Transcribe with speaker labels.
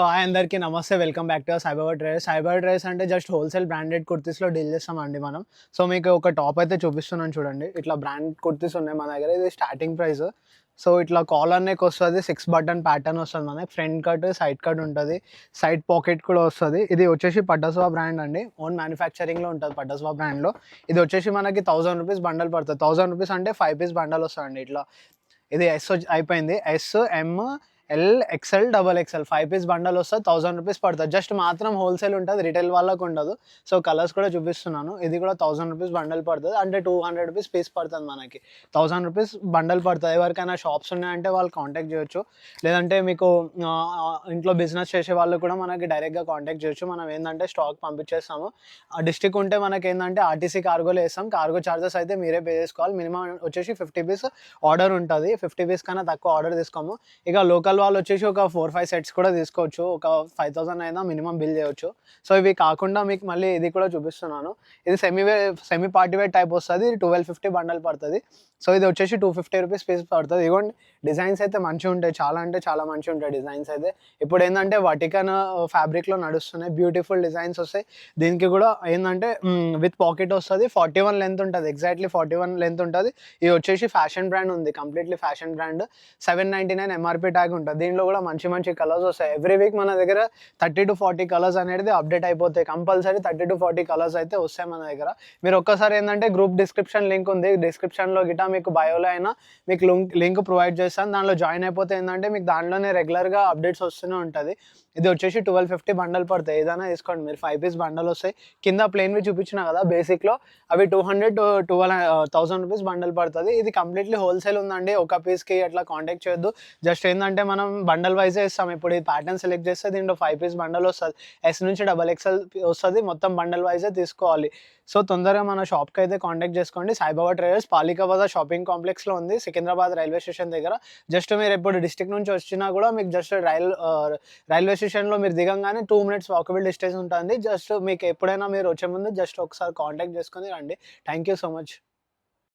Speaker 1: Hi అందరికీ నమస్తే. Welcome back to cyber traders. Cyber traders అంటే జస్ట్ హోల్‌సేల్ బ్రాండెడ్ కుర్తీస్‌లో డీల్ చేస్తామండి మనం. సో, మీకు ఒక టాప్ అయితే చూపిస్తున్నాను చూడండి. ఇట్లా బ్రాండ్ కుర్తీస్ ఉన్నాయి మన దగ్గర. ఇది స్టార్టింగ్ ప్రైస్. సో, ఇట్లా కాలర్ నెక్ వస్తది. 6 బటన్ ప్యాటర్న్ వస్తది మనకి. ఫ్రంట్ కట్, సైడ్ కట్ ఉంటది. సైడ్ పాకెట్ కూడా వస్తది. ఇది వచ్చేసి పటాస్వా బ్రాండ్ అండి. ఓన్ మ్యానుఫ్యాక్చరింగ్‌లో ఉంటది పటాస్వా బ్రాండ్‌లో. ఇది వచ్చేసి మనకి రూ. 1000 బండల్ పడతది. రూ. 1000 అంటే 5 పీస్ బండల్ వస్తదండి ఇట్లా. ఇది అయిపోయింది. S, M, L, XL, double XL 5 piece bundle వస్తది. రూ. 1000 పడతది. జస్ట్ మాత్రం హోల్‌సేల్ ఉంటది. రిటైల్ వాళ్ళకి ఉండదు. సో, కలర్స్ కూడా చూపిస్తున్నాను. ఇది కూడా రూ. 1000 బండల్ పడతది. అంటే రూ. 200 పీస్ పడతది మనకి. రూ. 1000 బండల్ పడతది. ఎవరికైనా షాప్స్ ఉన్నాయంటే వాళ్ళు కాంటాక్ట్ చేయొచ్చు. లేదంటే మీకు ఇంట్లో బిజినెస్ చేసే వాళ్ళు కూడా మనకి డైరెక్ట్‌గా కాంటాక్ట్ చేయొచ్చు. మనం ఏందంటే స్టాక్ పంపించేస్తాము. డిస్ట్రిక్ట్ ఉంటే మనకేందంటే ఆర్టీసీ కార్గోలో ఏస్తాం. కార్గో చార్జెస్ అయితే మీరే పే చేసుకోవాలి. మినిమమ్ వచ్చేసి 50 పీస్ ఆర్డర్ ఉంటది. 50 పీస్ కన్నా తక్కువ ఆర్డర్ తీసుకోము. ఇక లోకల్ వాళ్ళు వచ్చేసి ఒక 4, 5 సెట్స్ కూడా తీసుకోవచ్చు. ఒక 5000 అయినా మినిమమ్ బిల్ చేయొచ్చు. సో, ఇవి కాకుండా మీకు మళ్ళీ ఇది కూడా చూపిస్తున్నాను. ఇది సెమీ పార్టీ వేర్ టైప్ వస్తది. 1250 బండల్ పడతది. సో, ఇది వచ్చేసి రూ. 250 పీస్ పడతది. ఇగోండి డిజైన్స్ అయితే మంచిగుంటాయి. చాలా అంటే చాలా మంచిగుంటాయి డిజైన్స్ అయితే. ఇప్పుడేందంటే వటికన్ ఫ్యాబ్రిక్‌లో నడుస్తున్నాయి. బ్యూటిఫుల్ డిజైన్స్ వస్తాయి. దీనికి కూడా ఏందంటే విత్ పాకెట్ వస్తది. 41 లెంత్ ఉంటది. ఎగ్జాక్ట్‌లీ 41 లెంత్ ఉంటది. ఇది వచ్చేసి ఫ్యాషన్ బ్రాండ్ ఉంది. Completely fashion brand. 799 MRP tag ఉంటది. దీంట్లో కూడా మంచి మంచి కలర్స్ వస్తాయి. ఎవ్రీ వీక్ మన దగ్గర 30-40 కలర్స్ అనేది అప్డేట్ అయిపోతాయి. కంపల్సరీ 30-40 కలర్స్ అయితే వస్తాయి మన దగ్గర. మీరు ఒక్కసారి ఏందంటే గ్రూప్ డిస్క్రిప్షన్ లింక్ ఉంది. డిస్క్రిప్షన్‌లో గిట్టా మీకు బయోలో అయినా మీకు లింక్ ప్రొవైడ్ చేస్తాను. దాంట్లో జాయిన్ అయిపోతే ఏందంటే మీకు దాంట్లోనే రెగ్యులర్‌గా అప్డేట్స్ వస్తూనే ఉంటది. ఇది వచ్చేసి 1250 బండల్ పడతాయి. ఏదైనా తీసుకోండి మీరు. 5 పీస్ బండల్ వస్తాయి. కింద ప్లెయిన్‌వి చూపించినా కదా బేసిక్‌లో అవి 1000 బండల్ పడతది. ఇది కంప్లీట్‌లీ హోల్‌సేల్ ఉందండి. ఒక పీస్‌కి అట్లా కాంటాక్ట్ చేయొద్దు. జస్ట్ ఏందంటే మనం బండల్ వైజే ఇస్తాం. ఇప్పుడు ఈ ప్యాటర్న్ సెలెక్ట్ చేస్తే దీంట్లో 5 పీస్ బండల్ వస్తది. ఎస్ నుంచి డబల్ ఎక్స్ఎల్ వస్తది. మొత్తం బండల్ వైజే తీసుకోవాలి. సో, తొందరగా మన షాప్‌కి అయితే కాంటాక్ట్ చేసుకోండి. సాయిబాబా ట్రేడర్స్ పాలికా బజార్ షాపింగ్ కాంప్లెక్స్‌లో ఉంది. సికింద్రాబాద్ రైల్వే స్టేషన్ దగ్గర. జస్ట్ మీరు ఎప్పుడు డిస్ట్రిక్ట్ నుంచి వచ్చినా కూడా మీకు జస్ట్ రైల్వే స్టేషన్‌లో మీరు దిగంగానే 2 మినిట్స్ వాకబుల్ డిస్టెన్స్ ఉంటుంది. జస్ట్ మీకు ఎప్పుడైనా మీరు వచ్చే ముందు జస్ట్ ఒకసారి కాంటాక్ట్ చేసుకొని రండి. Thank you so much.